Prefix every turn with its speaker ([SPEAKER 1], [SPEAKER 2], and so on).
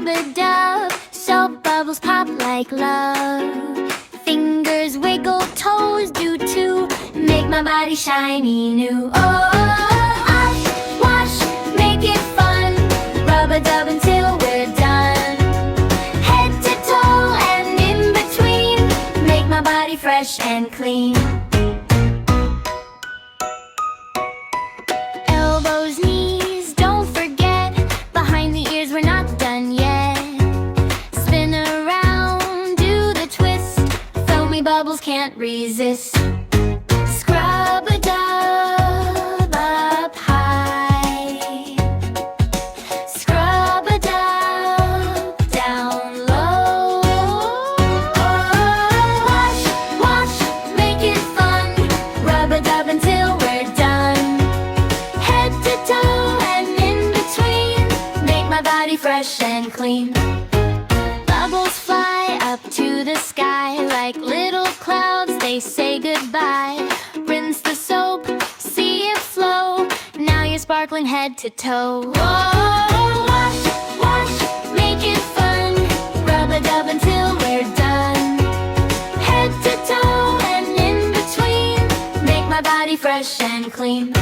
[SPEAKER 1] Scrub-a-dub, soap bubbles pop like love. Fingers wiggle, toes do too, make my body shiny new. Wash, wash, make it fun. Rub-a-dub until we're done. Head to toe and in between, make my body fresh and clean. Elbows, knees, don't forget. Behind the ears, we're not done yet. Spin around, do the twist. Foamy bubbles can't resist. Scrub-a-dub up high. Scrub-a-dub down low. Wash, wash, make it fun. Rub-a-dub until we're done. Head to toe and in between, make my body fresh and clean. Bubbles fly up to the sky like little clouds, they say goodbye. Rinse the soap, see it flow. Now you're sparkling head to toe. Whoa, wash, wash, make it fun. Rub-a-dub until we're done. Head to toe and in between, make my body fresh and clean.